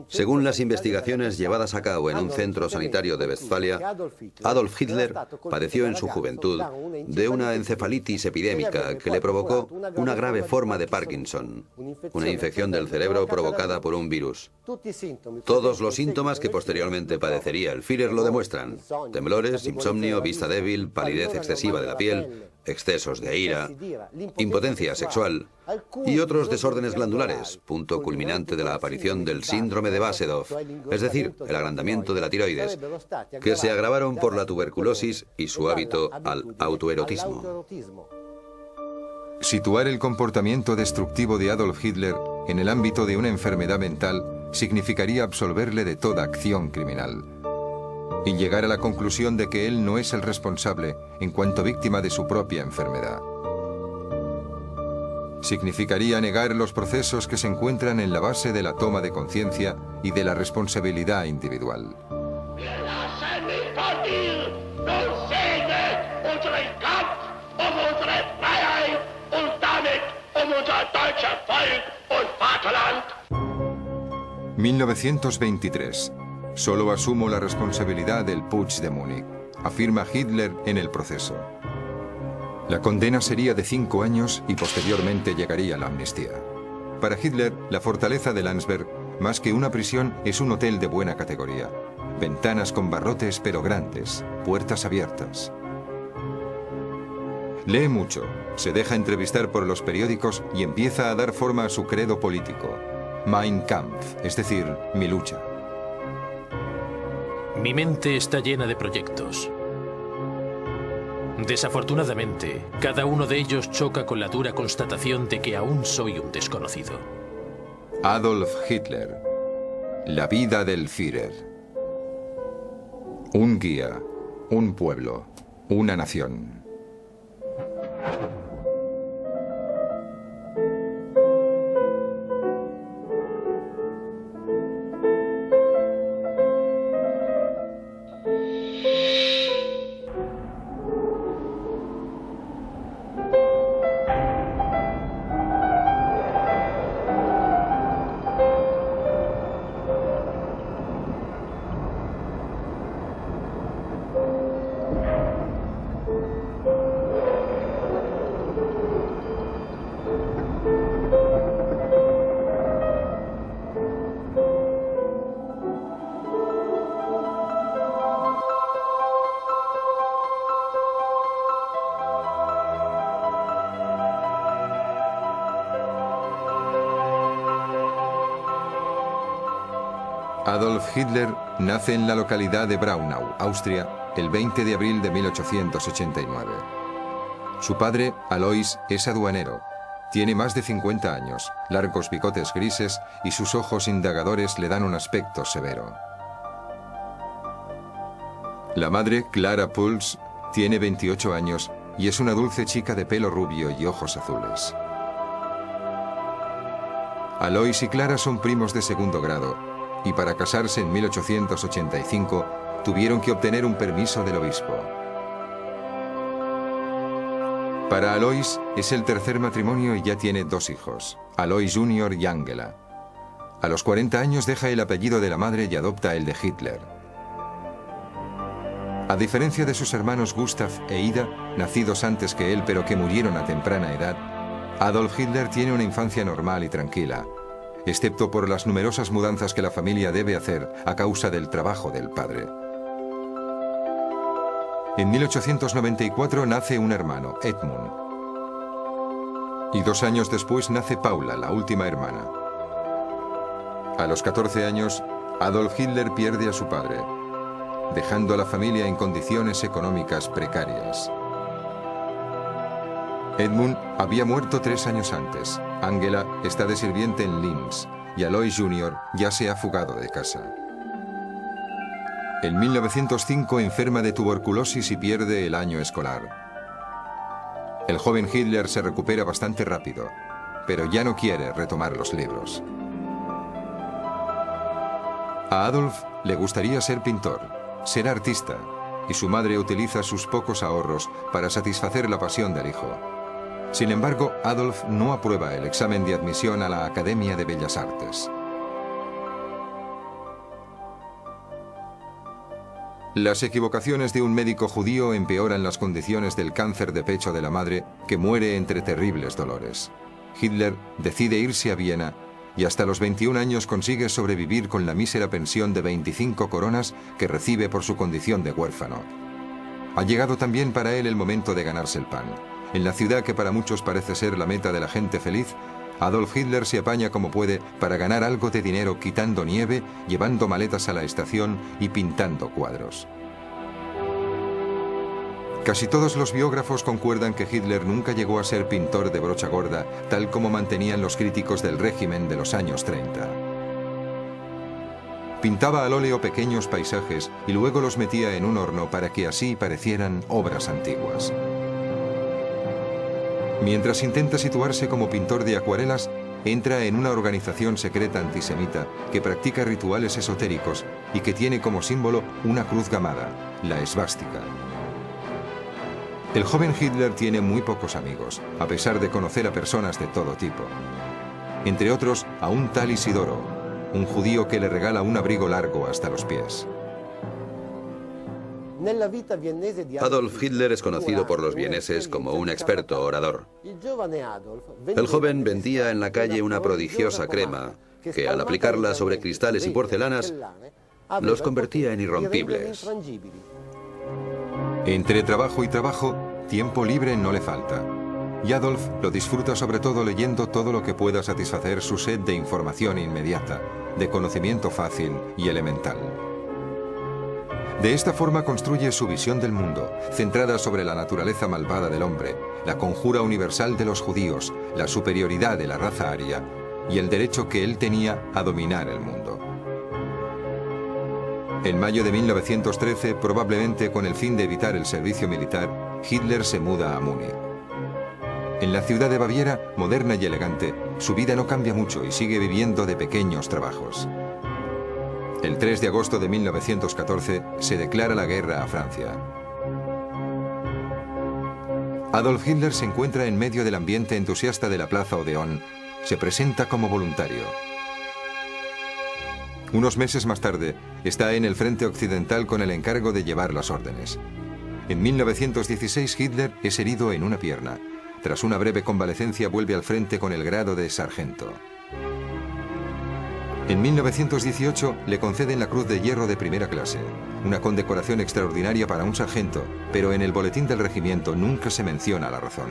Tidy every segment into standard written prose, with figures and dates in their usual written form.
Según las investigaciones llevadas a cabo en un centro sanitario de Westfalia, Adolf Hitler padeció en su juventud de una encefalitis epidémica que le provocó una grave forma de Parkinson, una infección del cerebro provocada por un virus. Todos los síntomas que posteriormente padecería el Führer lo demuestran: temblores, insomnio, vista débil, palidez excesiva de la piel, excesos de ira, impotencia sexual y otros desórdenes glandulares, punto culminante de la aparición del síndrome de Basedov, es decir, el agrandamiento de la tiroides, que se agravaron por la tuberculosis y su hábito al autoerotismo. Situar el comportamiento destructivo de Adolf Hitler en el ámbito de una enfermedad mental significaría absolverle de toda acción criminal y llegar a la conclusión de que él no es el responsable en cuanto víctima de su propia enfermedad. Significaría negar los procesos que se encuentran en la base de la toma de conciencia y de la responsabilidad individual. «1923. Solo asumo la responsabilidad del Putsch de Múnich», afirma Hitler en el proceso. La condena sería de 5 años y posteriormente llegaría la amnistía. Para Hitler, la fortaleza de Landsberg, más que una prisión, es un hotel de buena categoría. Ventanas con barrotes pero grandes, puertas abiertas. Lee mucho, se deja entrevistar por los periódicos y empieza a dar forma a su credo político: Mein Kampf, es decir, mi lucha. Mi mente está llena de proyectos. Desafortunadamente, cada uno de ellos choca con la dura constatación de que aún soy un desconocido. Adolf Hitler. La vida del Führer. Un guía, un pueblo, una nación. Adolf Hitler nace en la localidad de Braunau, Austria, el 20 de abril de 1889. Su padre, Alois, es aduanero. Tiene más de 50 años, largos bigotes grises y sus ojos indagadores le dan un aspecto severo. La madre, Clara Puls, tiene 28 años y es una dulce chica de pelo rubio y ojos azules. Alois y Clara son primos de segundo grado y para casarse en 1885 tuvieron que obtener un permiso del obispo. Para Alois es el tercer matrimonio y ya tiene 2 hijos, Alois Jr. y Angela. A los 40 años deja el apellido de la madre y adopta el de Hitler. A diferencia de sus hermanos Gustav e Ida, nacidos antes que él pero que murieron a temprana edad, Adolf Hitler tiene una infancia normal y tranquila, excepto por las numerosas mudanzas que la familia debe hacer a causa del trabajo del padre. En 1894 nace un hermano, Edmund. Y 2 años después nace Paula, la última hermana. A los 14 años, Adolf Hitler pierde a su padre, dejando a la familia en condiciones económicas precarias. Edmund había muerto 3 años antes. Angela está de sirviente en Linz y Alois Jr. ya se ha fugado de casa. En 1905 enferma de tuberculosis y pierde el año escolar. El joven Hitler se recupera bastante rápido, pero ya no quiere retomar los libros. A Adolf le gustaría ser pintor, ser artista, y su madre utiliza sus pocos ahorros para satisfacer la pasión del hijo. Sin embargo, Adolf no aprueba el examen de admisión a la Academia de Bellas Artes. Las equivocaciones de un médico judío empeoran las condiciones del cáncer de pecho de la madre, que muere entre terribles dolores. Hitler decide irse a Viena y hasta los 21 años consigue sobrevivir con la mísera pensión de 25 coronas que recibe por su condición de huérfano. Ha llegado también para él el momento de ganarse el pan. En la ciudad que para muchos parece ser la meta de la gente feliz, Adolf Hitler se apaña como puede para ganar algo de dinero quitando nieve, llevando maletas a la estación y pintando cuadros. Casi todos los biógrafos concuerdan que Hitler nunca llegó a ser pintor de brocha gorda, tal como mantenían los críticos del régimen de los años 30. Pintaba al óleo pequeños paisajes y luego los metía en un horno para que así parecieran obras antiguas. Mientras intenta situarse como pintor de acuarelas, entra en una organización secreta antisemita que practica rituales esotéricos y que tiene como símbolo una cruz gamada, la esvástica. El joven Hitler tiene muy pocos amigos, a pesar de conocer a personas de todo tipo. Entre otros, a un tal Isidoro, un judío que le regala un abrigo largo hasta los pies. Adolf Hitler es conocido por los vieneses como un experto orador. El joven vendía en la calle una prodigiosa crema que, al aplicarla sobre cristales y porcelanas, los convertía en irrompibles. Entre trabajo y trabajo, tiempo libre no le falta. Y Adolf lo disfruta sobre todo leyendo todo lo que pueda satisfacer su sed de información inmediata, de conocimiento fácil y elemental. De esta forma construye su visión del mundo, centrada sobre la naturaleza malvada del hombre, la conjura universal de los judíos, la superioridad de la raza aria y el derecho que él tenía a dominar el mundo. En mayo de 1913, probablemente con el fin de evitar el servicio militar, Hitler se muda a Múnich. En la ciudad de Baviera, moderna y elegante, su vida no cambia mucho y sigue viviendo de pequeños trabajos. El 3 de agosto de 1914 se declara la guerra a Francia. Adolf Hitler se encuentra en medio del ambiente entusiasta de la Plaza Odeón. Se presenta como voluntario. Unos meses más tarde, está en el frente occidental con el encargo de llevar las órdenes. En 1916 Hitler es herido en una pierna. Tras una breve convalecencia vuelve al frente con el grado de sargento. En 1918 le conceden la Cruz de Hierro de primera clase, una condecoración extraordinaria para un sargento, pero en el boletín del regimiento nunca se menciona la razón.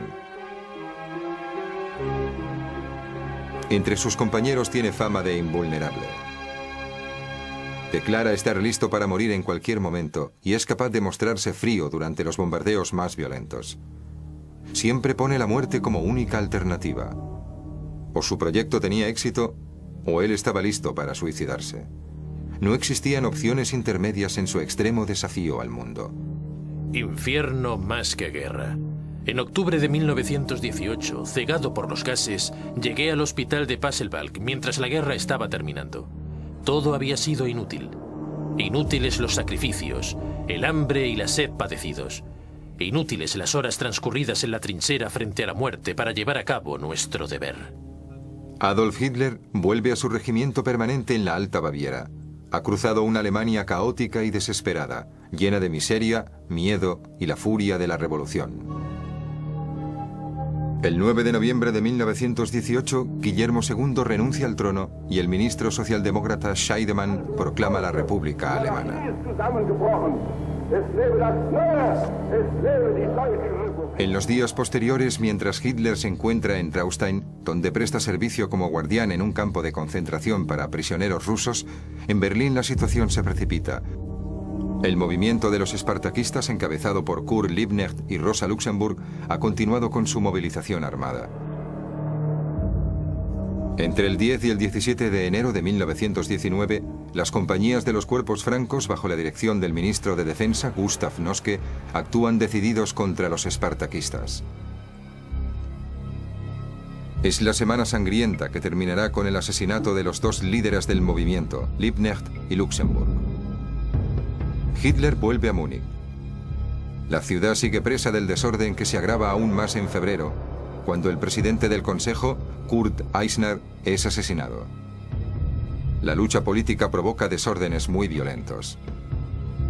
Entre sus compañeros tiene fama de invulnerable. Declara estar listo para morir en cualquier momento y es capaz de mostrarse frío durante los bombardeos más violentos. Siempre pone la muerte como única alternativa. O su proyecto tenía éxito, o él estaba listo para suicidarse. No existían opciones intermedias en su extremo desafío al mundo. Infierno más que guerra. En octubre de 1918, cegado por los gases, llegué al hospital de Pasewalk mientras la guerra estaba terminando. Todo había sido inútil. Inútiles los sacrificios, el hambre y la sed padecidos. Inútiles las horas transcurridas en la trinchera frente a la muerte para llevar a cabo nuestro deber. Adolf Hitler vuelve a su regimiento permanente en la Alta Baviera. Ha cruzado una Alemania caótica y desesperada, llena de miseria, miedo y la furia de la revolución. El 9 de noviembre de 1918, Guillermo II renuncia al trono y el ministro socialdemócrata Scheidemann proclama la República Alemana. En los días posteriores, mientras Hitler se encuentra en Traunstein, donde presta servicio como guardián en un campo de concentración para prisioneros rusos, en Berlín la situación se precipita. El movimiento de los espartaquistas, encabezado por Kurt Liebknecht y Rosa Luxemburg, ha continuado con su movilización armada. Entre el 10 y el 17 de enero de 1919, las compañías de los cuerpos francos, bajo la dirección del ministro de Defensa, Gustav Noske, actúan decididos contra los espartaquistas. Es la semana sangrienta que terminará con el asesinato de los dos líderes del movimiento, Liebknecht y Luxemburg. Hitler vuelve a Múnich. La ciudad sigue presa del desorden que se agrava aún más en febrero, cuando el presidente del Consejo, Kurt Eisner, es asesinado. La lucha política provoca desórdenes muy violentos.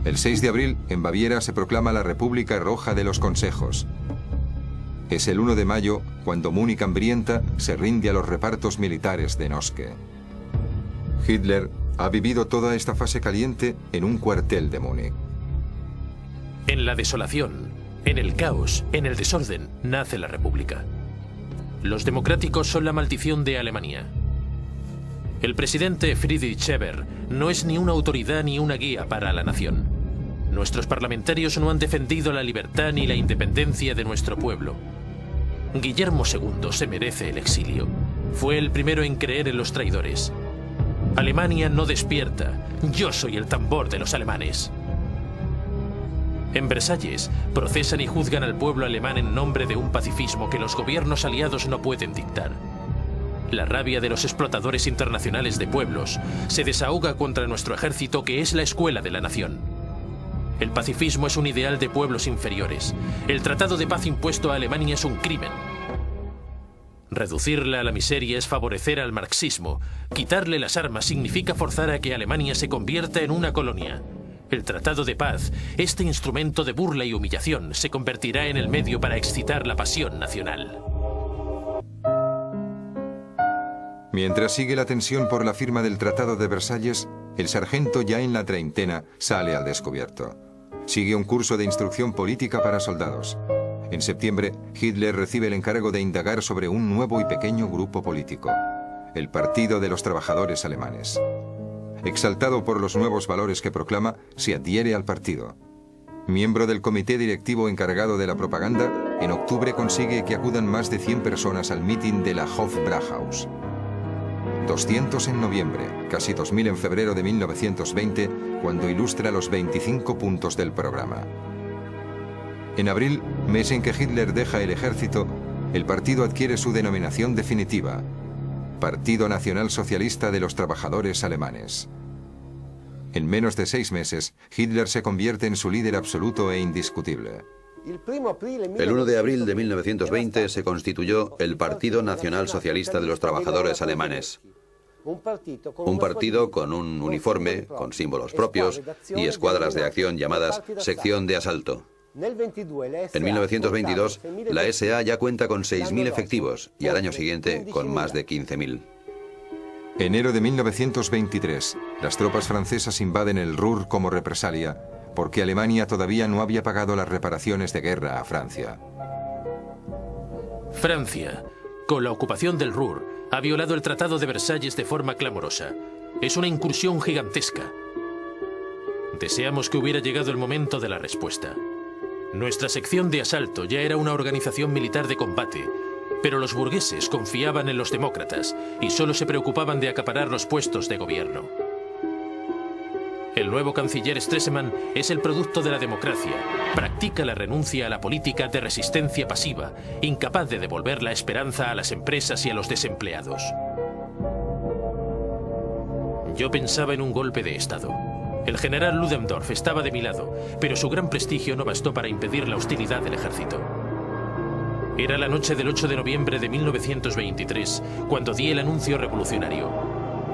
El 6 de abril, en Baviera, se proclama la República Roja de los Consejos. Es el 1 de mayo cuando Múnich hambrienta se rinde a los repartos militares de Noske. Hitler ha vivido toda esta fase caliente en un cuartel de Múnich. En la desolación, en el caos, en el desorden, nace la República. Los democráticos son la maldición de Alemania. El presidente Friedrich Ebert no es ni una autoridad ni una guía para la nación. Nuestros parlamentarios no han defendido la libertad ni la independencia de nuestro pueblo. Guillermo II se merece el exilio. Fue el primero en creer en los traidores. Alemania no despierta. Yo soy el tambor de los alemanes. En Versalles, procesan y juzgan al pueblo alemán en nombre de un pacifismo que los gobiernos aliados no pueden dictar. La rabia de los explotadores internacionales de pueblos se desahoga contra nuestro ejército, que es la escuela de la nación. El pacifismo es un ideal de pueblos inferiores. El tratado de paz impuesto a Alemania es un crimen. Reducirla a la miseria es favorecer al marxismo. Quitarle las armas significa forzar a que Alemania se convierta en una colonia. El tratado de paz, este instrumento de burla y humillación, se convertirá en el medio para excitar la pasión nacional. Mientras sigue la tensión por la firma del Tratado de Versalles, el sargento, ya en la treintena, sale al descubierto. Sigue un curso de instrucción política para soldados. En septiembre, Hitler recibe el encargo de indagar sobre un nuevo y pequeño grupo político, el Partido de los Trabajadores Alemanes. Exaltado por los nuevos valores que proclama, se adhiere al partido. Miembro del comité directivo encargado de la propaganda, en octubre consigue que acudan más de 100 personas al mitin de la Hofbräuhaus. 200 en noviembre, casi 2000 en febrero de 1920, cuando ilustra los 25 puntos del programa. En abril, mes en que Hitler deja el ejército, el partido adquiere su denominación definitiva: Partido Nacional Socialista de los Trabajadores Alemanes. En menos de 6 meses, Hitler se convierte en su líder absoluto e indiscutible. El 1 de abril de 1920 se constituyó el Partido Nacional Socialista de los Trabajadores Alemanes. Un partido con un uniforme, con símbolos propios y escuadras de acción llamadas Sección de Asalto. En 1922, la SA ya cuenta con 6.000 efectivos y al año siguiente con más de 15.000. Enero de 1923, las tropas francesas invaden el Ruhr como represalia, porque Alemania todavía no había pagado las reparaciones de guerra a Francia. Francia, con la ocupación del Ruhr, ha violado el Tratado de Versalles de forma clamorosa. Es una incursión gigantesca. Deseamos que hubiera llegado el momento de la respuesta. Nuestra sección de asalto ya era una organización militar de combate, pero los burgueses confiaban en los demócratas y solo se preocupaban de acaparar los puestos de gobierno. El nuevo canciller Stresemann es el producto de la democracia. Practica la renuncia a la política de resistencia pasiva, incapaz de devolver la esperanza a las empresas y a los desempleados. Yo pensaba en un golpe de Estado. El general Ludendorff estaba de mi lado, pero su gran prestigio no bastó para impedir la hostilidad del ejército. Era la noche del 8 de noviembre de 1923, cuando di el anuncio revolucionario.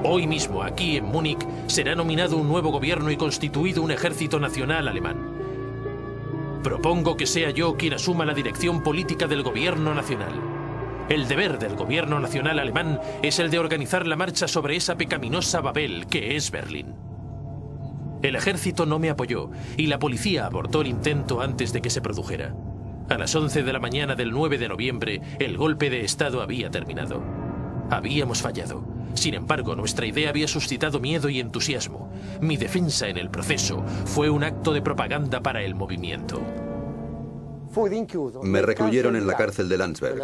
Hoy mismo, aquí en Múnich, será nominado un nuevo gobierno y constituido un ejército nacional alemán. Propongo que sea yo quien asuma la dirección política del gobierno nacional. El deber del gobierno nacional alemán es el de organizar la marcha sobre esa pecaminosa Babel que es Berlín. El ejército no me apoyó y la policía abortó el intento antes de que se produjera. A las 11 de la mañana del 9 de noviembre, el golpe de Estado había terminado. Habíamos fallado. Sin embargo, nuestra idea había suscitado miedo y entusiasmo. Mi defensa en el proceso fue un acto de propaganda para el movimiento. Me recluyeron en la cárcel de Landsberg.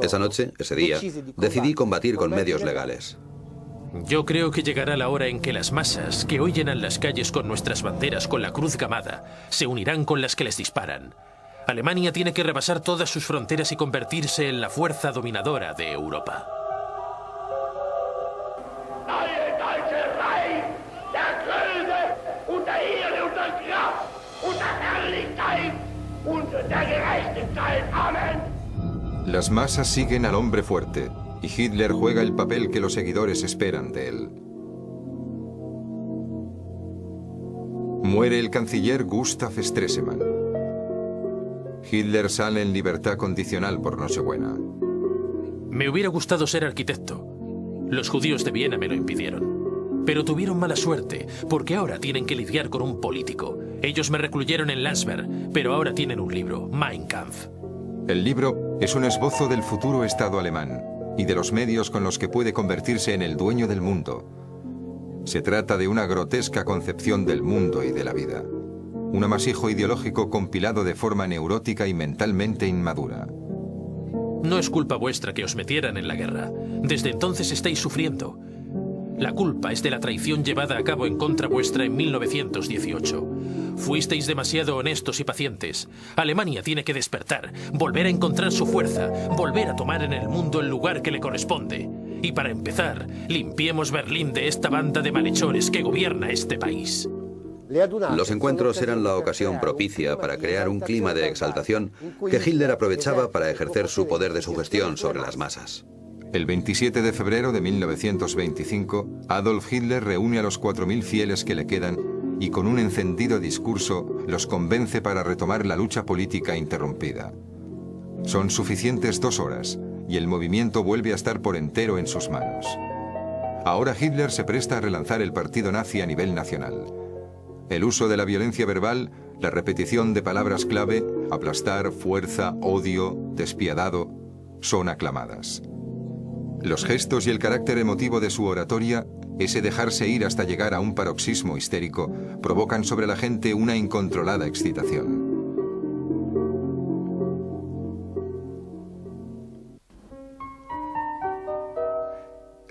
Esa noche, ese día, decidí combatir con medios legales. Yo creo que llegará la hora en que las masas que hoy llenan las calles con nuestras banderas con la cruz gamada se unirán con las que les disparan. Alemania tiene que rebasar todas sus fronteras y convertirse en la fuerza dominadora de Europa. Las masas siguen al hombre fuerte y Hitler juega el papel que los seguidores esperan de él. Muere el canciller Gustav Stresemann. Hitler sale en libertad condicional por Nochebuena. Me hubiera gustado ser arquitecto. Los judíos de Viena me lo impidieron. Pero tuvieron mala suerte, porque ahora tienen que lidiar con un político. Ellos me recluyeron en Landsberg, pero ahora tienen un libro, Mein Kampf. El libro es un esbozo del futuro Estado alemán y de los medios con los que puede convertirse en el dueño del mundo. Se trata de una grotesca concepción del mundo y de la vida. Un amasijo ideológico compilado de forma neurótica y mentalmente inmadura. No es culpa vuestra que os metieran en la guerra. Desde entonces estáis sufriendo. La culpa es de la traición llevada a cabo en contra vuestra en 1918. Fuisteis demasiado honestos y pacientes. Alemania tiene que despertar, volver a encontrar su fuerza, volver a tomar en el mundo el lugar que le corresponde. Y para empezar, limpiemos Berlín de esta banda de malhechores que gobierna este país. Los encuentros eran la ocasión propicia para crear un clima de exaltación que Hitler aprovechaba para ejercer su poder de sugestión sobre las masas. El 27 de febrero de 1925, Adolf Hitler reúne a los 4.000 fieles que le quedan y con un encendido discurso los convence para retomar la lucha política interrumpida. Son suficientes 2 horas y el movimiento vuelve a estar por entero en sus manos. Ahora Hitler se presta a relanzar el partido nazi a nivel nacional. El uso de la violencia verbal, la repetición de palabras clave, aplastar, fuerza, odio, despiadado, son aclamadas. Los gestos y el carácter emotivo de su oratoria, ese dejarse ir hasta llegar a un paroxismo histérico, provocan sobre la gente una incontrolada excitación.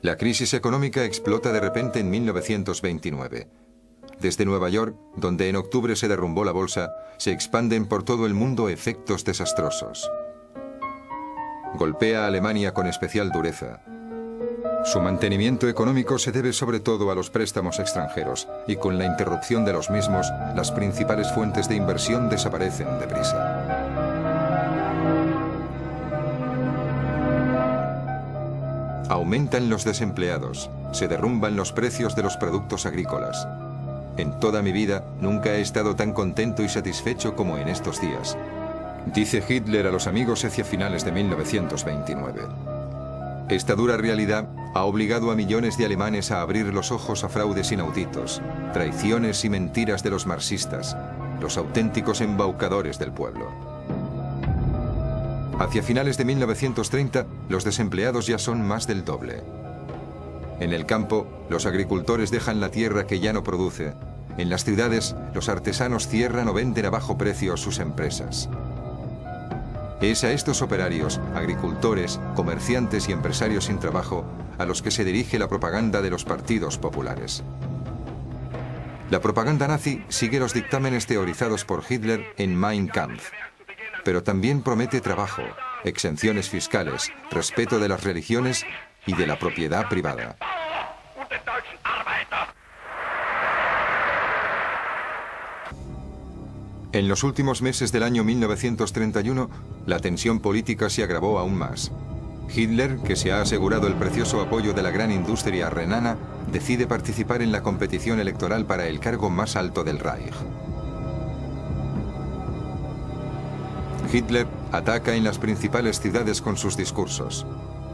La crisis económica explota de repente en 1929. Desde Nueva York, donde en octubre se derrumbó la bolsa, se expanden por todo el mundo efectos desastrosos. Golpea a Alemania con especial dureza. Su mantenimiento económico se debe sobre todo a los préstamos extranjeros, y con la interrupción de los mismos, las principales fuentes de inversión desaparecen deprisa. Aumentan los desempleados, se derrumban los precios de los productos agrícolas. En toda mi vida nunca he estado tan contento y satisfecho como en estos días, dice Hitler a los amigos hacia finales de 1929. Esta dura realidad ha obligado a millones de alemanes a abrir los ojos a fraudes inauditos, traiciones y mentiras de los marxistas, los auténticos embaucadores del pueblo. Hacia finales de 1930, los desempleados ya son más del doble. En el campo, los agricultores dejan la tierra que ya no produce. En las ciudades, los artesanos cierran o venden a bajo precio sus empresas. Es a estos operarios, agricultores, comerciantes y empresarios sin trabajo a los que se dirige la propaganda de los partidos populares. La propaganda nazi sigue los dictámenes teorizados por Hitler en Mein Kampf, pero también promete trabajo, exenciones fiscales, respeto de las religiones y de la propiedad privada. En los últimos meses del año 1931, la tensión política se agravó aún más. Hitler, que se ha asegurado el precioso apoyo de la gran industria renana, decide participar en la competición electoral para el cargo más alto del Reich. Hitler ataca en las principales ciudades con sus discursos.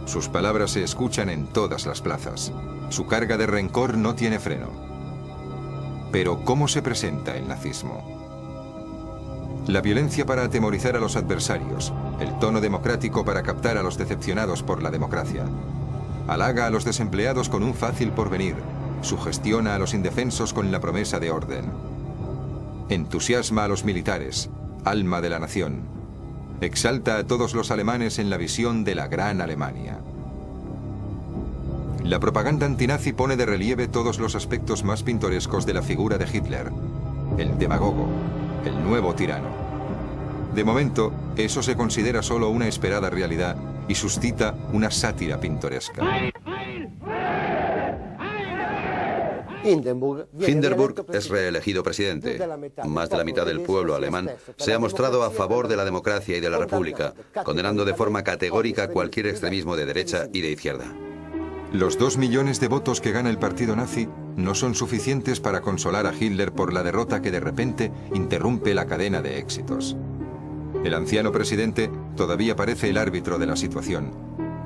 Sus palabras se escuchan en todas las plazas. Su carga de rencor no tiene freno. Pero ¿cómo se presenta el nazismo? La violencia para atemorizar a los adversarios, el tono democrático para captar a los decepcionados por la democracia. Halaga a los desempleados con un fácil porvenir, sugestiona a los indefensos con la promesa de orden. Entusiasma a los militares, alma de la nación. Exalta a todos los alemanes en la visión de la gran Alemania. La propaganda antinazi pone de relieve todos los aspectos más pintorescos de la figura de Hitler, el demagogo, el nuevo tirano. De momento, eso se considera solo una esperada realidad y suscita una sátira pintoresca. Hindenburg es reelegido presidente. Más de la mitad del pueblo alemán se ha mostrado a favor de la democracia y de la república, condenando de forma categórica cualquier extremismo de derecha y de izquierda. Los 2 millones de votos que gana el partido nazi no son suficientes para consolar a Hitler por la derrota que de repente interrumpe la cadena de éxitos. El anciano presidente todavía parece el árbitro de la situación,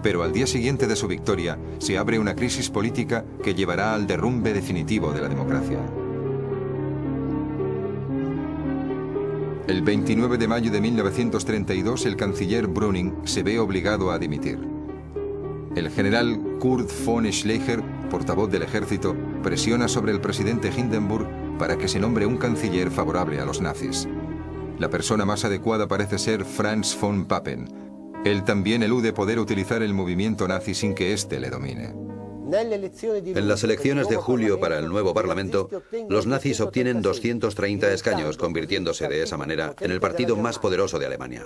pero al día siguiente de su victoria se abre una crisis política que llevará al derrumbe definitivo de la democracia. El 29 de mayo de 1932, el canciller Brüning se ve obligado a dimitir. El general Kurt von Schleicher, portavoz del ejército, presiona sobre el presidente Hindenburg para que se nombre un canciller favorable a los nazis. La persona más adecuada parece ser Franz von Papen. Él también elude poder utilizar el movimiento nazi sin que éste le domine. En las elecciones de julio para el nuevo Parlamento, los nazis obtienen 230 escaños, convirtiéndose de esa manera en el partido más poderoso de Alemania.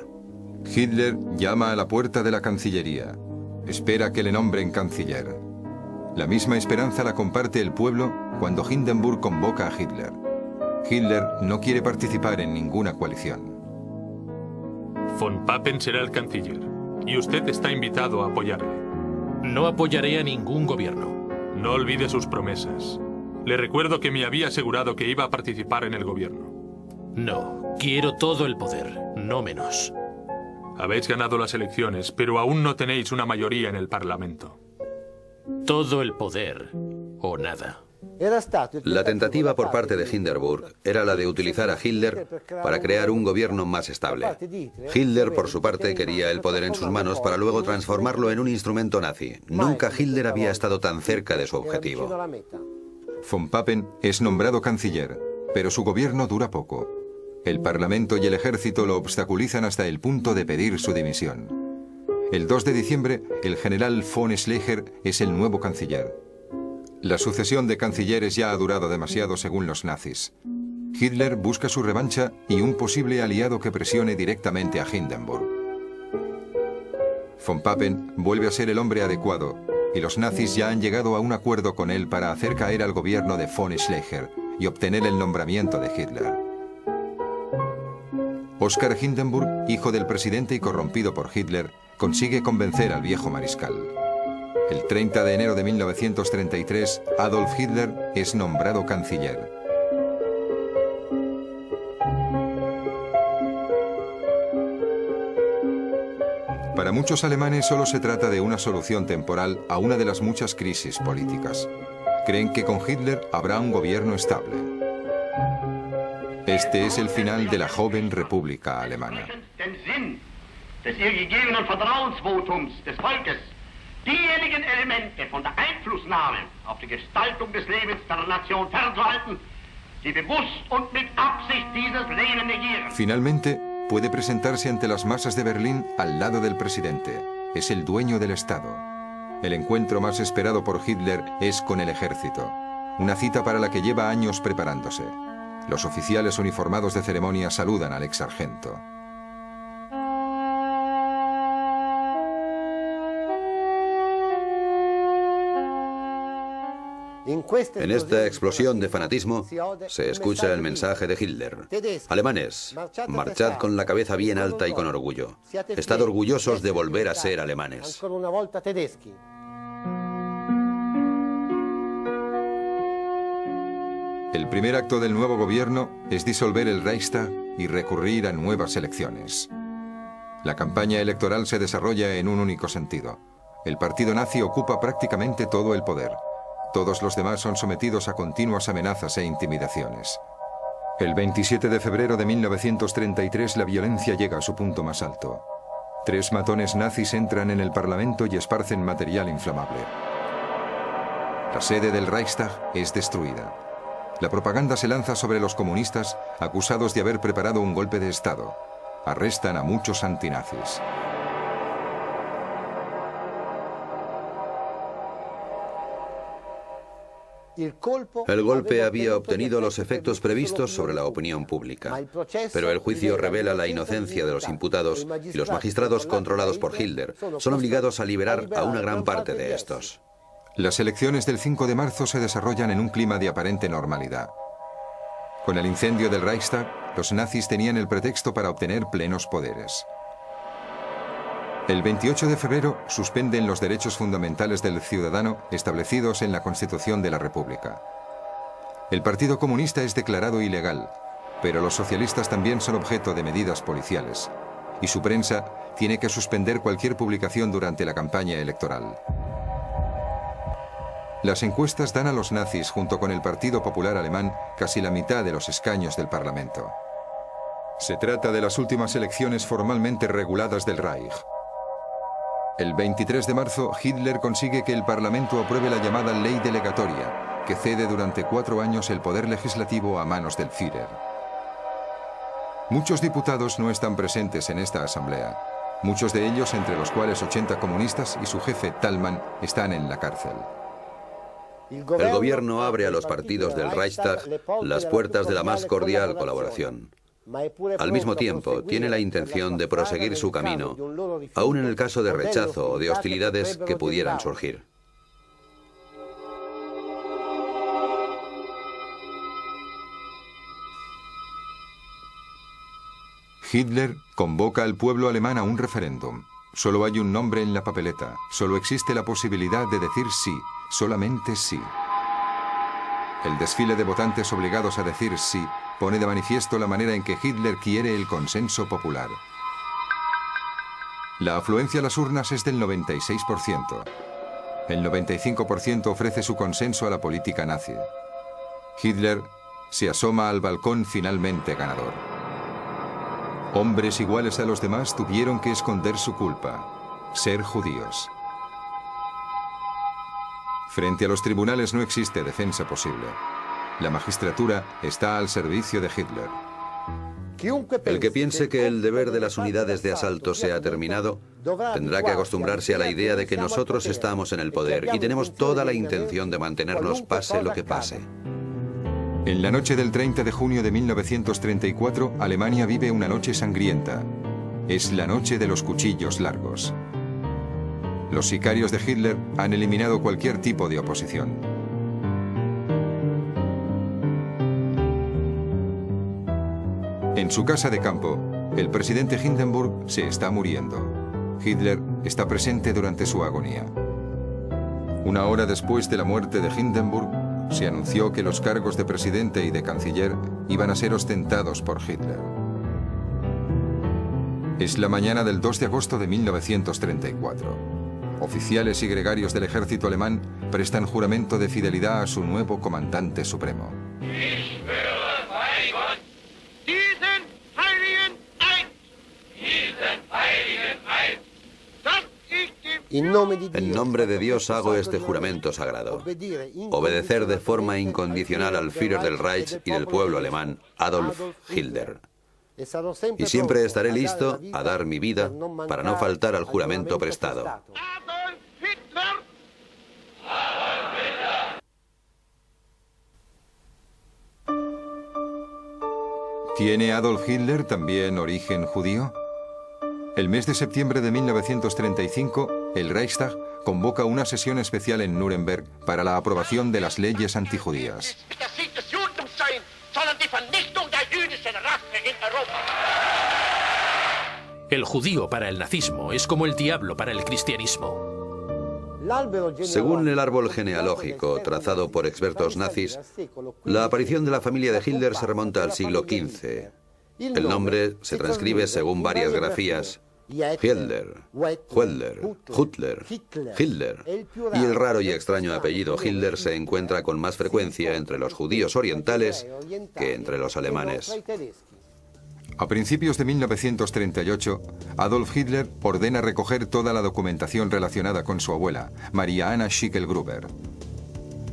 Hitler llama a la puerta de la Cancillería. Espera que le nombren canciller. La misma esperanza la comparte el pueblo cuando Hindenburg convoca a Hitler. Hitler no quiere participar en ninguna coalición. Von Papen será el canciller y usted está invitado a apoyarle. No apoyaré a ningún gobierno. No olvide sus promesas. Le recuerdo que me había asegurado que iba a participar en el gobierno. No, quiero todo el poder, no menos. Habéis ganado las elecciones, pero aún no tenéis una mayoría en el Parlamento. Todo el poder o nada. La tentativa por parte de Hindenburg era la de utilizar a Hitler para crear un gobierno más estable. Hitler, por su parte, quería el poder en sus manos para luego transformarlo en un instrumento nazi. Nunca Hitler había estado tan cerca de su objetivo. Von Papen es nombrado canciller, pero su gobierno dura poco. El Parlamento y el ejército lo obstaculizan hasta el punto de pedir su dimisión. El 2 de diciembre, el general von Schleicher es el nuevo canciller. La sucesión de cancilleres ya ha durado demasiado según los nazis. Hitler busca su revancha y un posible aliado que presione directamente a Hindenburg. Von Papen vuelve a ser el hombre adecuado y los nazis ya han llegado a un acuerdo con él para hacer caer al gobierno de von Schleicher y obtener el nombramiento de Hitler. Oskar Hindenburg, hijo del presidente y corrompido por Hitler, consigue convencer al viejo mariscal. El 30 de enero de 1933, Adolf Hitler es nombrado canciller. Para muchos alemanes solo se trata de una solución temporal a una de las muchas crisis políticas. Creen que con Hitler habrá un gobierno estable. Este es el final de la joven República Alemana. Diejenigen Elemente von der Einflussnahme auf die Gestaltung des Lebens der Nation fernzuhalten, die bewusst und mit Absicht dieses Leben negieren. Finalmente, puede presentarse ante las masas de Berlín al lado del presidente. Es el dueño del Estado. El encuentro más esperado por Hitler es con el ejército. Una cita para la que lleva años preparándose. Los oficiales uniformados de ceremonia saludan al ex sargento. En esta explosión de fanatismo se escucha el mensaje de Hitler. Alemanes, marchad con la cabeza bien alta y con orgullo. Estad orgullosos de volver a ser alemanes. El primer acto del nuevo gobierno es disolver el Reichstag y recurrir a nuevas elecciones. La campaña electoral se desarrolla en un único sentido. El partido nazi ocupa prácticamente todo el poder. Todos los demás son sometidos a continuas amenazas e intimidaciones. El 27 de febrero de 1933 la violencia llega a su punto más alto. 3 matones nazis entran en el Parlamento y esparcen material inflamable. La sede del Reichstag es destruida. La propaganda se lanza sobre los comunistas, acusados de haber preparado un golpe de Estado. Arrestan a muchos antinazis. El golpe había obtenido los efectos previstos sobre la opinión pública, pero el juicio revela la inocencia de los imputados y los magistrados controlados por Hitler son obligados a liberar a una gran parte de estos. Las elecciones del 5 de marzo se desarrollan en un clima de aparente normalidad. Con el incendio del Reichstag, los nazis tenían el pretexto para obtener plenos poderes. El 28 de febrero suspenden los derechos fundamentales del ciudadano establecidos en la Constitución de la República. El Partido Comunista es declarado ilegal, pero los socialistas también son objeto de medidas policiales, y su prensa tiene que suspender cualquier publicación durante la campaña electoral. Las encuestas dan a los nazis, junto con el Partido Popular Alemán, casi la mitad de los escaños del Parlamento. Se trata de las últimas elecciones formalmente reguladas del Reich. El 23 de marzo, Hitler consigue que el Parlamento apruebe la llamada Ley Delegatoria, que cede durante 4 años el poder legislativo a manos del Führer. Muchos diputados no están presentes en esta asamblea. Muchos de ellos, entre los cuales 80 comunistas y su jefe Thälmann, están en la cárcel. El gobierno abre a los partidos del Reichstag las puertas de la más cordial colaboración. Al mismo tiempo, tiene la intención de proseguir su camino, aun en el caso de rechazo o de hostilidades que pudieran surgir. Hitler convoca al pueblo alemán a un referéndum. Solo hay un nombre en la papeleta. Solo existe la posibilidad de decir sí, solamente sí. El desfile de votantes obligados a decir sí pone de manifiesto la manera en que Hitler quiere el consenso popular. La afluencia a las urnas es del 96%. El 95% ofrece su consenso a la política nazi. Hitler se asoma al balcón finalmente ganador. Hombres iguales a los demás tuvieron que esconder su culpa, ser judíos. Frente a los tribunales no existe defensa posible. La magistratura está al servicio de Hitler. El que piense que el deber de las unidades de asalto se ha terminado, tendrá que acostumbrarse a la idea de que nosotros estamos en el poder y tenemos toda la intención de mantenernos pase lo que pase. En la noche del 30 de junio de 1934, Alemania vive una noche sangrienta. Es la noche de los cuchillos largos. Los sicarios de Hitler han eliminado cualquier tipo de oposición. En su casa de campo, el presidente Hindenburg se está muriendo. Hitler está presente durante su agonía. Una hora después de la muerte de Hindenburg, se anunció que los cargos de presidente y de canciller iban a ser ostentados por Hitler. Es la mañana del 2 de agosto de 1934. Oficiales y gregarios del ejército alemán prestan juramento de fidelidad a su nuevo comandante supremo. En nombre de Dios hago este juramento sagrado. Obedecer de forma incondicional al Führer del Reich y del pueblo alemán, Adolf Hitler. Y siempre estaré listo a dar mi vida para no faltar al juramento prestado. ¿Tiene Adolf Hitler también origen judío? El mes de septiembre de 1935, el Reichstag convoca una sesión especial en Nuremberg para la aprobación de las leyes antijudías. El judío para el nazismo es como el diablo para el cristianismo. Según el árbol genealógico trazado por expertos nazis, la aparición de la familia de Hitler se remonta al siglo XV. El nombre se transcribe según varias grafías: Hitler, Huedler, Hutler, Hitler. Y el raro y extraño apellido Hitler se encuentra con más frecuencia entre los judíos orientales que entre los alemanes. A principios de 1938, Adolf Hitler ordena recoger toda la documentación relacionada con su abuela, Maria Anna Schickel-Gruber.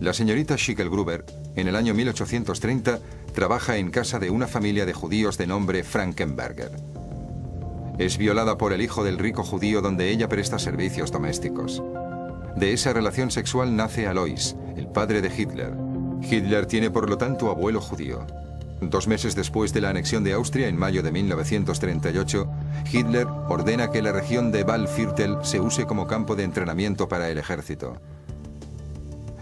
La señorita Schickel-Gruber, en el año 1830, trabaja en casa de una familia de judíos de nombre Frankenberger. Es violada por el hijo del rico judío donde ella presta servicios domésticos. De esa relación sexual nace Alois, el padre de Hitler. Hitler tiene por lo tanto abuelo judío. 2 meses después de la anexión de Austria, en mayo de 1938, Hitler ordena que la región de Waldviertel se use como campo de entrenamiento para el ejército.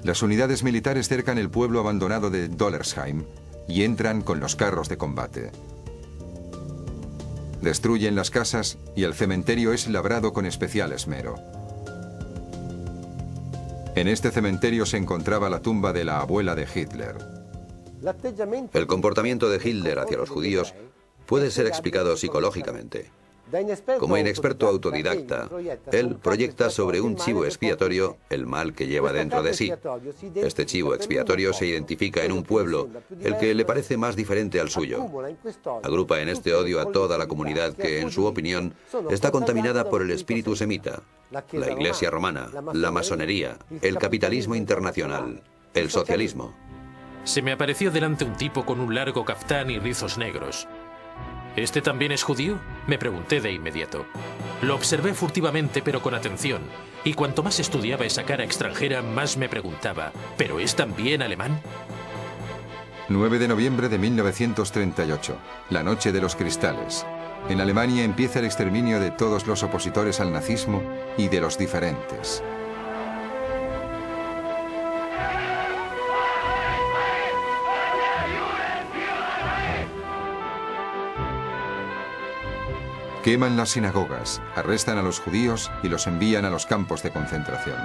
Las unidades militares cercan el pueblo abandonado de Dollersheim y entran con los carros de combate. Destruyen las casas y el cementerio es labrado con especial esmero. En este cementerio se encontraba la tumba de la abuela de Hitler. El comportamiento de Hitler hacia los judíos puede ser explicado psicológicamente. Como inexperto autodidacta, él proyecta sobre un chivo expiatorio el mal que lleva dentro de sí. Este chivo expiatorio se identifica en un pueblo, el que le parece más diferente al suyo. Agrupa en este odio a toda la comunidad que, en su opinión, está contaminada por el espíritu semita, la Iglesia romana, la masonería, el capitalismo internacional, el socialismo. Se me apareció delante un tipo con un largo caftán y rizos negros. ¿Este también es judío?, me pregunté de inmediato. Lo observé furtivamente pero con atención, y cuanto más estudiaba esa cara extranjera, más me preguntaba, ¿pero es también alemán? 9 de noviembre de 1938, la noche de los cristales. En Alemania empieza el exterminio de todos los opositores al nazismo y de los diferentes. Queman las sinagogas, arrestan a los judíos y los envían a los campos de concentración.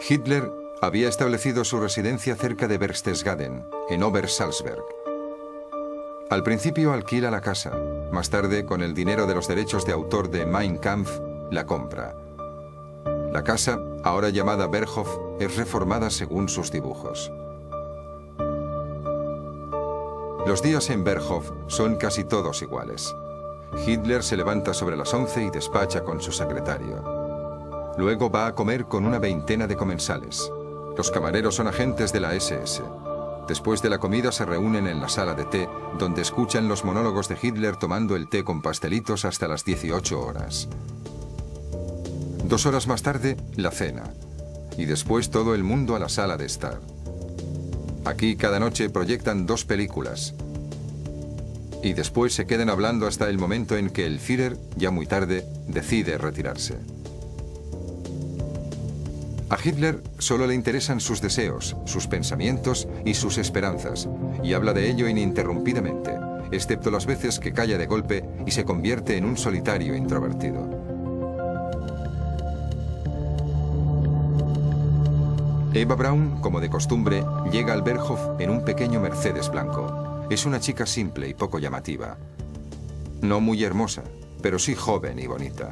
Hitler había establecido su residencia cerca de Berchtesgaden, en Obersalzberg. Al principio alquila la casa, más tarde, con el dinero de los derechos de autor de Mein Kampf, la compra. La casa, ahora llamada Berghof, es reformada según sus dibujos. Los días en Berghof son casi todos iguales. Hitler se levanta sobre las 11 y despacha con su secretario. Luego va a comer con una veintena de comensales. Los camareros son agentes de la SS. Después de la comida se reúnen en la sala de té, donde escuchan los monólogos de Hitler tomando el té con pastelitos hasta las 18 horas. 2 horas más tarde, la cena. Y después todo el mundo a la sala de estar. Aquí cada noche proyectan 2 películas. Y después se quedan hablando hasta el momento en que el Führer, ya muy tarde, decide retirarse. A Hitler solo le interesan sus deseos, sus pensamientos y sus esperanzas, y habla de ello ininterrumpidamente, excepto las veces que calla de golpe y se convierte en un solitario introvertido. Eva Braun, como de costumbre, llega al Berghof en un pequeño Mercedes blanco. Es una chica simple y poco llamativa. No muy hermosa, pero sí joven y bonita.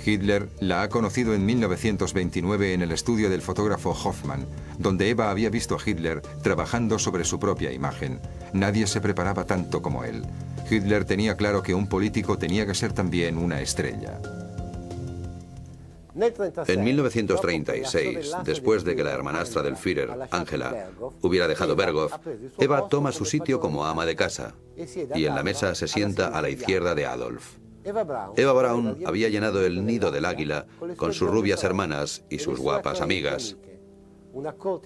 Hitler la ha conocido en 1929 en el estudio del fotógrafo Hoffmann, donde Eva había visto a Hitler trabajando sobre su propia imagen. Nadie se preparaba tanto como él. Hitler tenía claro que un político tenía que ser también una estrella. En 1936, después de que la hermanastra del Führer, Angela, hubiera dejado Berghof, Eva toma su sitio como ama de casa y en la mesa se sienta a la izquierda de Adolf. Eva Braun había llenado el nido del águila con sus rubias hermanas y sus guapas amigas.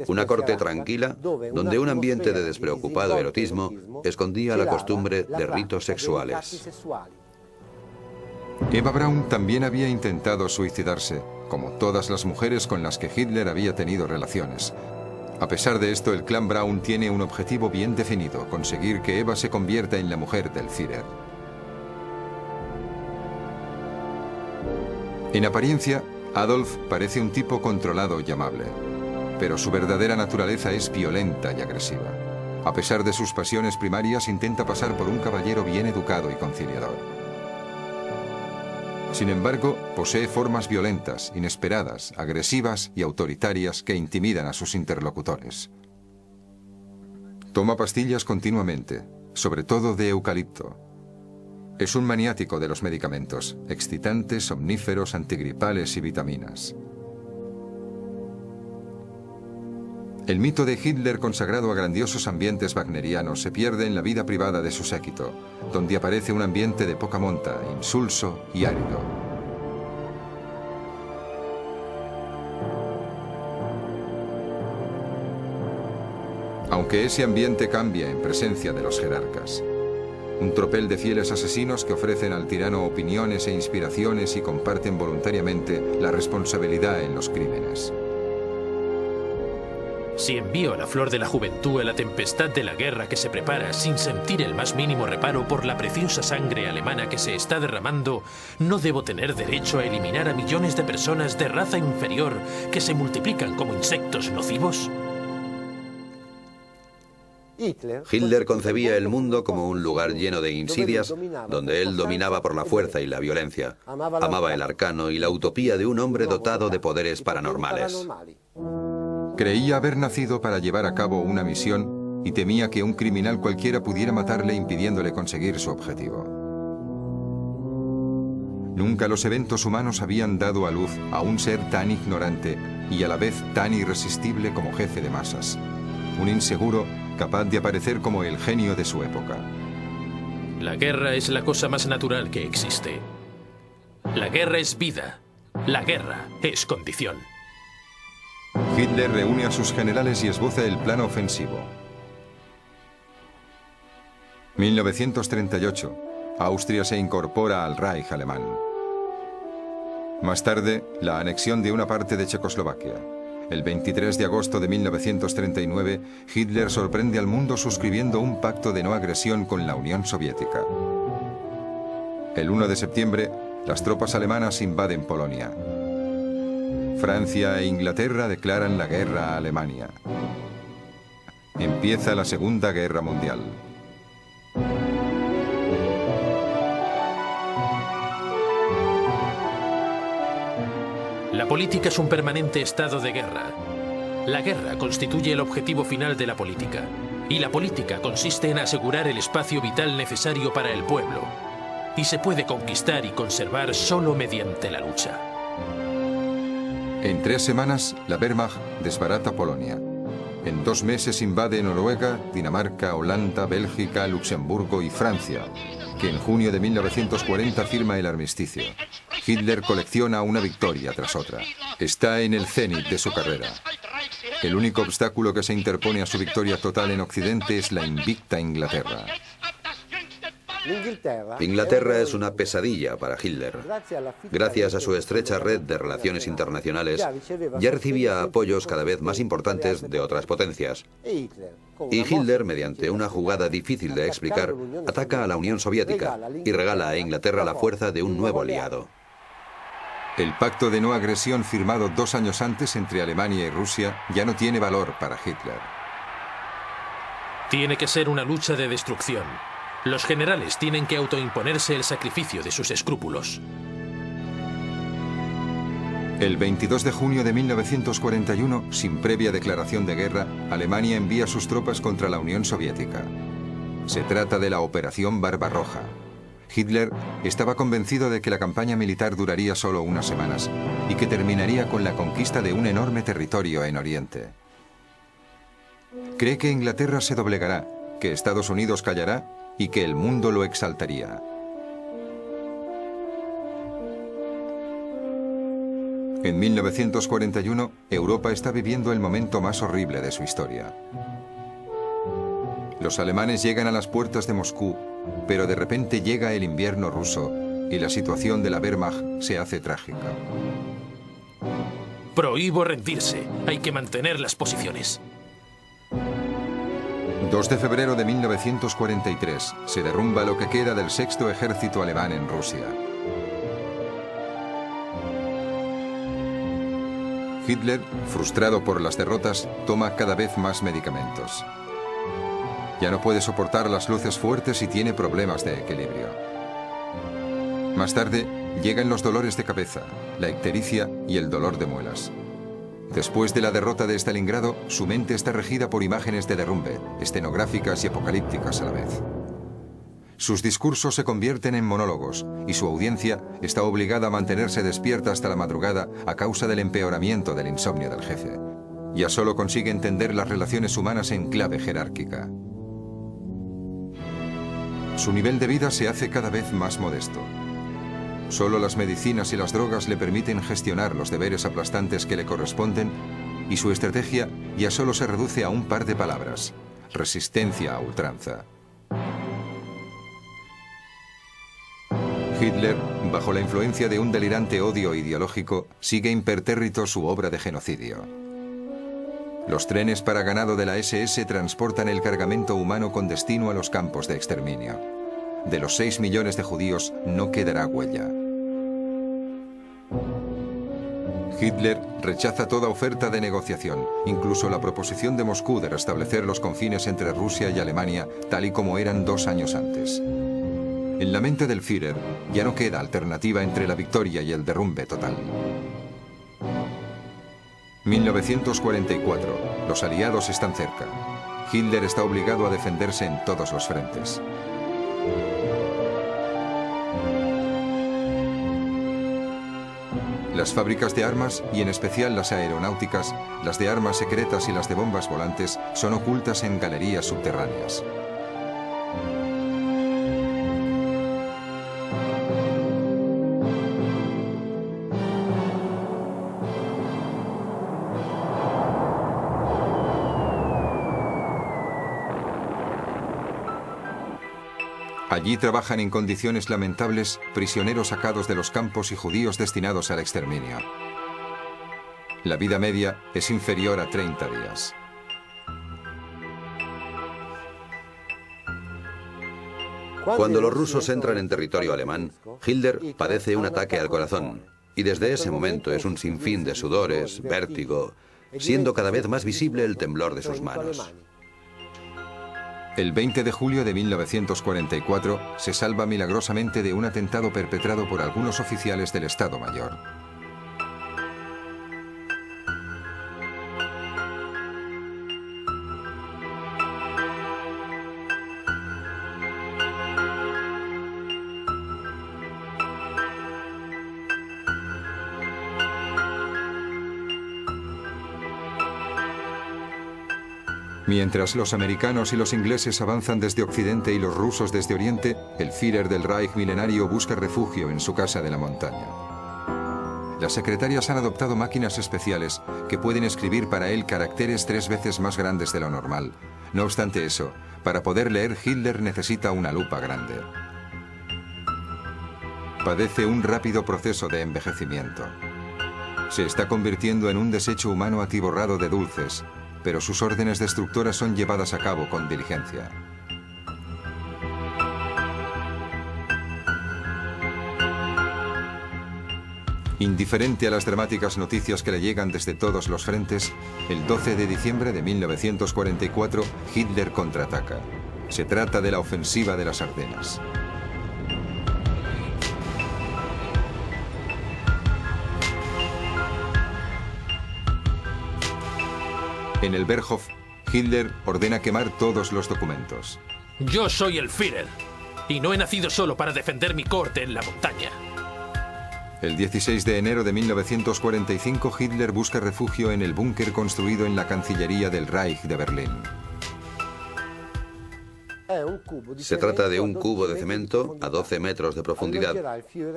Una corte tranquila donde un ambiente de despreocupado erotismo escondía la costumbre de ritos sexuales. Eva Braun también había intentado suicidarse, como todas las mujeres con las que Hitler había tenido relaciones. A pesar de esto, el clan Braun tiene un objetivo bien definido: conseguir que Eva se convierta en la mujer del Führer. En apariencia, Adolf parece un tipo controlado y amable, pero su verdadera naturaleza es violenta y agresiva. A pesar de sus pasiones primarias, intenta pasar por un caballero bien educado y conciliador. Sin embargo, posee formas violentas, inesperadas, agresivas y autoritarias que intimidan a sus interlocutores. Toma pastillas continuamente, sobre todo de eucalipto. Es un maniático de los medicamentos, excitantes, somníferos, antigripales y vitaminas. El mito de Hitler consagrado a grandiosos ambientes wagnerianos se pierde en la vida privada de su séquito, donde aparece un ambiente de poca monta, insulso y árido. Aunque ese ambiente cambia en presencia de los jerarcas. Un tropel de fieles asesinos que ofrecen al tirano opiniones e inspiraciones y comparten voluntariamente la responsabilidad en los crímenes. Si envío a la flor de la juventud a la tempestad de la guerra que se prepara sin sentir el más mínimo reparo por la preciosa sangre alemana que se está derramando, ¿no debo tener derecho a eliminar a millones de personas de raza inferior que se multiplican como insectos nocivos? Hitler concebía el mundo como un lugar lleno de insidias, donde él dominaba por la fuerza y la violencia. Amaba el arcano y la utopía de un hombre dotado de poderes paranormales. Creía haber nacido para llevar a cabo una misión y temía que un criminal cualquiera pudiera matarle impidiéndole conseguir su objetivo. Nunca los eventos humanos habían dado a luz a un ser tan ignorante y a la vez tan irresistible como jefe de masas. Un inseguro capaz de aparecer como el genio de su época. La guerra es la cosa más natural que existe. La guerra es vida. La guerra es condición. Hitler reúne a sus generales y esboza el plan ofensivo. 1938. Austria se incorpora al Reich alemán. Más tarde, la anexión de una parte de Checoslovaquia. El 23 de agosto de 1939, Hitler sorprende al mundo suscribiendo un pacto de no agresión con la Unión Soviética. El 1 de septiembre, las tropas alemanas invaden Polonia. Francia e Inglaterra declaran la guerra a Alemania. Empieza la Segunda Guerra Mundial. La política es un permanente estado de guerra. La guerra constituye el objetivo final de la política. Y la política consiste en asegurar el espacio vital necesario para el pueblo. Y se puede conquistar y conservar solo mediante la lucha. En 3 semanas, la Wehrmacht desbarata Polonia. En 2 meses invade Noruega, Dinamarca, Holanda, Bélgica, Luxemburgo y Francia, que en junio de 1940 firma el armisticio. Hitler colecciona una victoria tras otra. Está en el cenit de su carrera. El único obstáculo que se interpone a su victoria total en Occidente es la invicta Inglaterra. Inglaterra es una pesadilla para Hitler. Gracias a su estrecha red de relaciones internacionales, ya recibía apoyos cada vez más importantes de otras potencias. Y Hitler, mediante una jugada difícil de explicar, ataca a la Unión Soviética y regala a Inglaterra la fuerza de un nuevo aliado. El pacto de no agresión firmado 2 años antes entre Alemania y Rusia ya no tiene valor para Hitler. Tiene que ser una lucha de destrucción. Los generales tienen que autoimponerse el sacrificio de sus escrúpulos. El 22 de junio de 1941, sin previa declaración de guerra, Alemania envía sus tropas contra la Unión Soviética. Se trata de la Operación Barbarroja. Hitler estaba convencido de que la campaña militar duraría solo unas semanas y que terminaría con la conquista de un enorme territorio en Oriente. Cree que Inglaterra se doblegará, que Estados Unidos callará y que el mundo lo exaltaría. En 1941, Europa está viviendo el momento más horrible de su historia. Los alemanes llegan a las puertas de Moscú, pero de repente llega el invierno ruso y la situación de la Wehrmacht se hace trágica. Prohíbo rendirse. Hay que mantener las posiciones. 2 de febrero de 1943, se derrumba lo que queda del 6º ejército alemán en Rusia. Hitler, frustrado por las derrotas, toma cada vez más medicamentos. Ya no puede soportar las luces fuertes y tiene problemas de equilibrio. Más tarde, llegan los dolores de cabeza, la ictericia y el dolor de muelas. Después de la derrota de Stalingrado, su mente está regida por imágenes de derrumbe, escenográficas y apocalípticas a la vez. Sus discursos se convierten en monólogos y su audiencia está obligada a mantenerse despierta hasta la madrugada a causa del empeoramiento del insomnio del jefe. Ya solo consigue entender las relaciones humanas en clave jerárquica. Su nivel de vida se hace cada vez más modesto. Solo las medicinas y las drogas le permiten gestionar los deberes aplastantes que le corresponden y su estrategia ya solo se reduce a un par de palabras: resistencia a ultranza. Hitler, bajo la influencia de un delirante odio ideológico, sigue impertérrito su obra de genocidio. Los trenes para ganado de la SS transportan el cargamento humano con destino a los campos de exterminio. De los 6 millones de judíos no quedará huella. Hitler rechaza toda oferta de negociación, incluso la proposición de Moscú de restablecer los confines entre Rusia y Alemania tal y como eran 2 años antes. En la mente del Führer ya no queda alternativa entre la victoria y el derrumbe total. 1944. Los aliados están cerca. Hitler está obligado a defenderse en todos los frentes. Las fábricas de armas, y en especial las aeronáuticas, las de armas secretas y las de bombas volantes, son ocultas en galerías subterráneas. Allí trabajan en condiciones lamentables prisioneros sacados de los campos y judíos destinados al exterminio. La vida media es inferior a 30 días. Cuando los rusos entran en territorio alemán, Hitler padece un ataque al corazón, y desde ese momento es un sinfín de sudores, vértigo, siendo cada vez más visible el temblor de sus manos. El 20 de julio de 1944 se salva milagrosamente de un atentado perpetrado por algunos oficiales del Estado Mayor. Mientras los americanos y los ingleses avanzan desde Occidente y los rusos desde Oriente, el Führer del Reich milenario busca refugio en su casa de la montaña. Las secretarias han adoptado máquinas especiales que pueden escribir para él caracteres 3 veces más grandes de lo normal. No obstante eso, para poder leer, Hitler necesita una lupa grande. Padece un rápido proceso de envejecimiento. Se está convirtiendo en un desecho humano atiborrado de dulces, pero sus órdenes destructoras son llevadas a cabo con diligencia. Indiferente a las dramáticas noticias que le llegan desde todos los frentes, el 12 de diciembre de 1944, Hitler contraataca. Se trata de la ofensiva de las Ardenas. En el Berghof, Hitler ordena quemar todos los documentos. Yo soy el Führer, y no he nacido solo para defender mi corte en la montaña. El 16 de enero de 1945, Hitler busca refugio en el búnker construido en la Cancillería del Reich de Berlín. Se trata de un cubo de cemento a 12 metros de profundidad.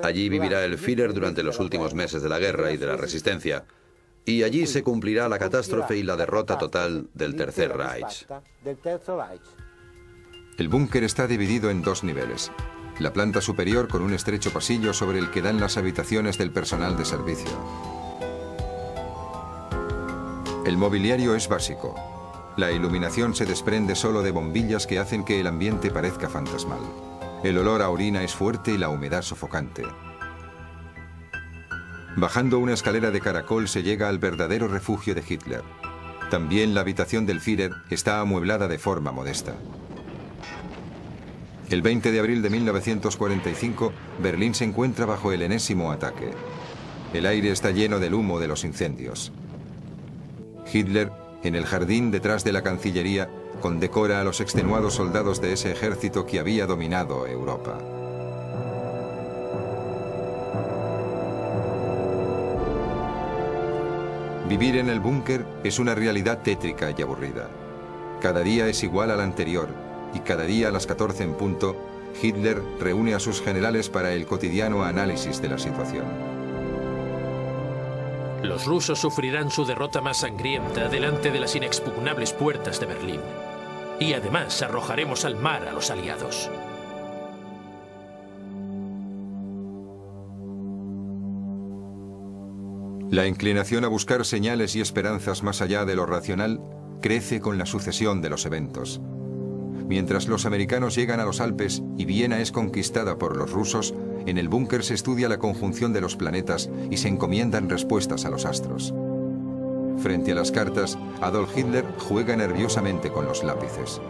Allí vivirá el Führer durante los últimos meses de la guerra y de la resistencia. Y allí se cumplirá la catástrofe y la derrota total del Tercer Reich. El búnker está dividido en 2 niveles. La planta superior con un estrecho pasillo sobre el que dan las habitaciones del personal de servicio. El mobiliario es básico. La iluminación se desprende solo de bombillas que hacen que el ambiente parezca fantasmal. El olor a orina es fuerte y la humedad sofocante. Bajando una escalera de caracol se llega al verdadero refugio de Hitler. También la habitación del Führer está amueblada de forma modesta. El 20 de abril de 1945, Berlín se encuentra bajo el enésimo ataque. El aire está lleno del humo de los incendios. Hitler, en el jardín detrás de la Cancillería, condecora a los extenuados soldados de ese ejército que había dominado Europa. Vivir en el búnker es una realidad tétrica y aburrida. Cada día es igual al anterior, y cada día a las 14 en punto, Hitler reúne a sus generales para el cotidiano análisis de la situación. Los rusos sufrirán su derrota más sangrienta delante de las inexpugnables puertas de Berlín. Y además arrojaremos al mar a los aliados. La inclinación a buscar señales y esperanzas más allá de lo racional crece con la sucesión de los eventos. Mientras los americanos llegan a los Alpes y Viena es conquistada por los rusos, en el búnker se estudia la conjunción de los planetas y se encomiendan respuestas a los astros. Frente a las cartas, Adolf Hitler juega nerviosamente con los lápices.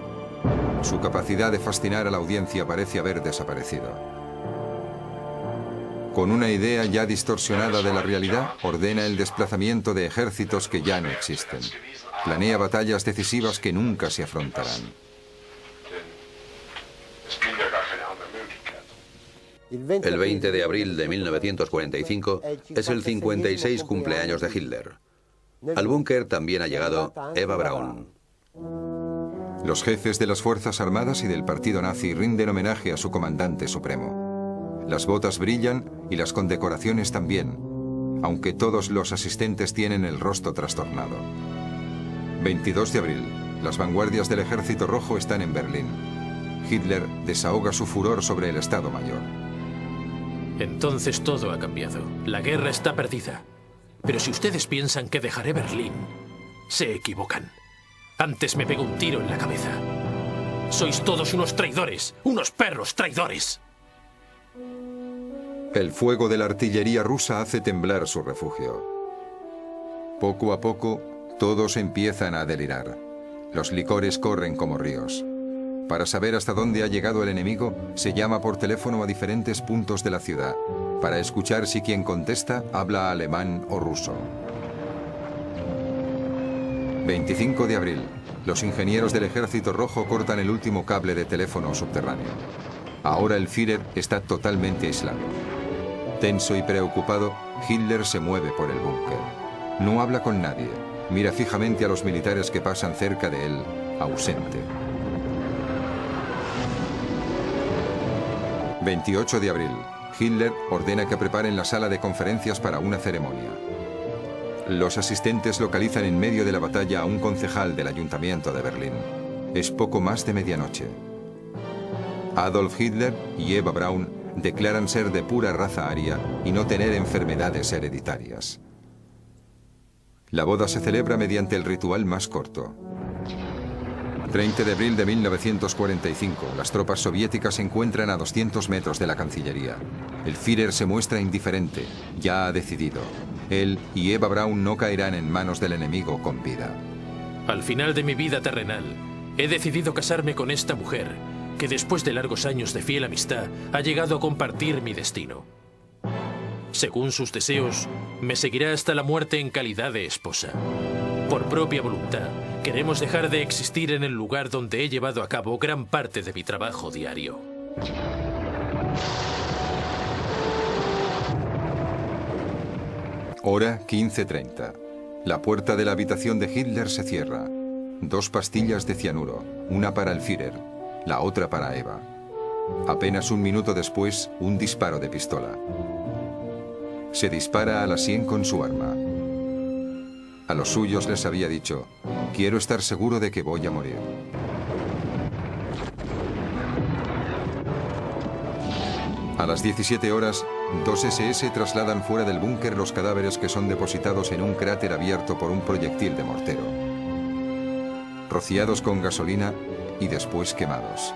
Su capacidad de fascinar a la audiencia parece haber desaparecido. Con una idea ya distorsionada de la realidad, ordena el desplazamiento de ejércitos que ya no existen. Planea batallas decisivas que nunca se afrontarán. El 20 de abril de 1945 es el 56 cumpleaños de Hitler. Al búnker también ha llegado Eva Braun. Los jefes de las Fuerzas Armadas y del partido nazi rinden homenaje a su comandante supremo. Las botas brillan y las condecoraciones también, aunque todos los asistentes tienen el rostro trastornado. 22 de abril. Las vanguardias del Ejército Rojo están en Berlín. Hitler desahoga su furor sobre el Estado Mayor. Entonces todo ha cambiado. La guerra está perdida. Pero si ustedes piensan que dejaré Berlín, se equivocan. Antes me pego un tiro en la cabeza. Sois todos unos traidores, unos perros traidores. El fuego de la artillería rusa hace temblar su refugio. Poco a poco, todos empiezan a delirar. Los licores corren como ríos. Para saber hasta dónde ha llegado el enemigo, se llama por teléfono a diferentes puntos de la ciudad, para escuchar si quien contesta habla alemán o ruso. 25 de abril. Los ingenieros del Ejército Rojo cortan el último cable de teléfono subterráneo. Ahora el Führer está totalmente aislado. Tenso y preocupado, Hitler se mueve por el búnker. No habla con nadie. Mira fijamente a los militares que pasan cerca de él, ausente. 28 de abril. Hitler ordena que preparen la sala de conferencias para una ceremonia. Los asistentes localizan en medio de la batalla a un concejal del Ayuntamiento de Berlín. Es poco más de medianoche. Adolf Hitler y Eva Braun declaran ser de pura raza aria y no tener enfermedades hereditarias. La boda se celebra mediante el ritual más corto. 30 de abril de 1945, las tropas soviéticas se encuentran a 200 metros de la Cancillería. El Führer se muestra indiferente, ya ha decidido. Él y Eva Braun no caerán en manos del enemigo con vida. Al final de mi vida terrenal, he decidido casarme con esta mujer, que después de largos años de fiel amistad, ha llegado a compartir mi destino. Según sus deseos, me seguirá hasta la muerte en calidad de esposa. Por propia voluntad, queremos dejar de existir en el lugar donde he llevado a cabo gran parte de mi trabajo diario. Hora 15:30. La puerta de la habitación de Hitler se cierra. 2 pastillas de cianuro, una para el Führer, la otra para Eva. Apenas un minuto después, un disparo de pistola. Se dispara a la sien con su arma. A los suyos les había dicho: quiero estar seguro de que voy a morir. A las 17 horas, 2 SS trasladan fuera del búnker los cadáveres que son depositados en un cráter abierto por un proyectil de mortero. Rociados con gasolina y después quemados.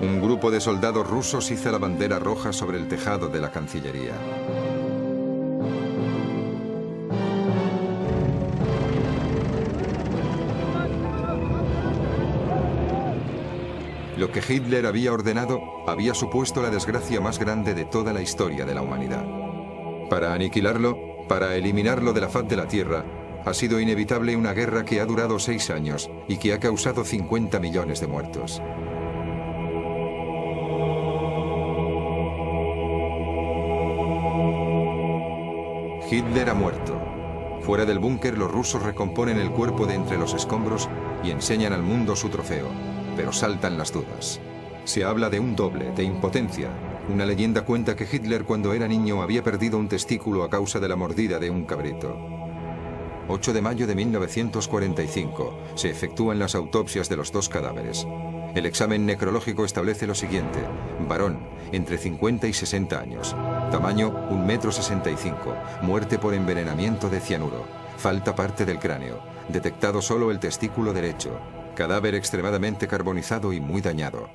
Un grupo de soldados rusos iza la bandera roja sobre el tejado de la Cancillería. Lo que Hitler había ordenado había supuesto la desgracia más grande de toda la historia de la humanidad. Para aniquilarlo, para eliminarlo de la faz de la Tierra, ha sido inevitable una guerra que ha durado 6 años y que ha causado 50 millones de muertos. Hitler ha muerto. Fuera del búnker, los rusos recomponen el cuerpo de entre los escombros y enseñan al mundo su trofeo, pero saltan las dudas. Se habla de un doble, de impotencia. Una leyenda cuenta que Hitler, cuando era niño, había perdido un testículo a causa de la mordida de un cabrito. 8 de mayo de 1945 se efectúan las autopsias de los 2 cadáveres. El examen necrológico establece lo siguiente. Varón, entre 50 y 60 años. Tamaño, 1,65 m. Muerte por envenenamiento de cianuro. Falta parte del cráneo. Detectado solo el testículo derecho. Cadáver extremadamente carbonizado y muy dañado.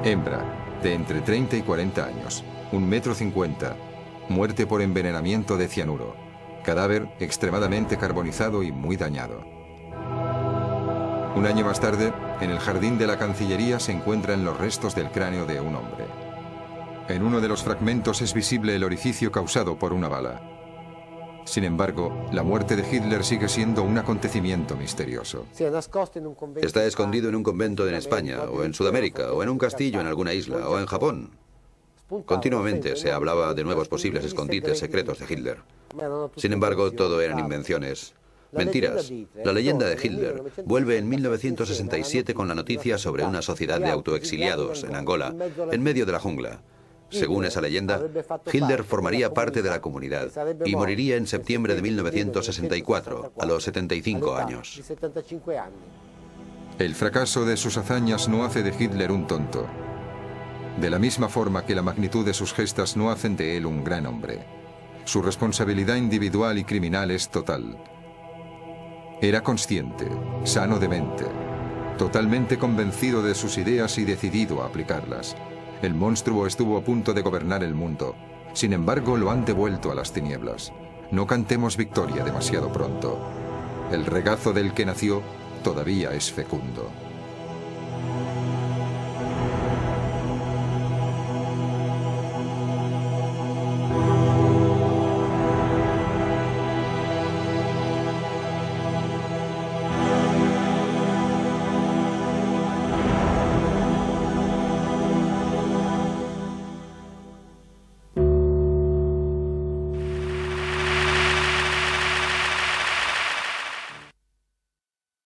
Hembra, de entre 30 y 40 años. 1,50 m. Muerte por envenenamiento de cianuro. Cadáver extremadamente carbonizado y muy dañado. Un año más tarde, en el jardín de la Cancillería se encuentran los restos del cráneo de un hombre. En uno de los fragmentos es visible el orificio causado por una bala. Sin embargo, la muerte de Hitler sigue siendo un acontecimiento misterioso. Está escondido en un convento en España, o en Sudamérica, o en un castillo en alguna isla, o en Japón. Continuamente se hablaba de nuevos posibles escondites secretos de Hitler. Sin embargo, todo eran invenciones. Mentiras. La leyenda de Hitler vuelve en 1967 con la noticia sobre una sociedad de autoexiliados en Angola, en medio de la jungla. Según esa leyenda, Hitler formaría parte de la comunidad y moriría en septiembre de 1964, a los 75 años. El fracaso de sus hazañas no hace de Hitler un tonto. De la misma forma que la magnitud de sus gestas no hacen de él un gran hombre. Su responsabilidad individual y criminal es total. Era consciente, sano de mente, totalmente convencido de sus ideas y decidido a aplicarlas. El monstruo estuvo a punto de gobernar el mundo. Sin embargo, lo han devuelto a las tinieblas. No cantemos victoria demasiado pronto. El regazo del que nació todavía es fecundo.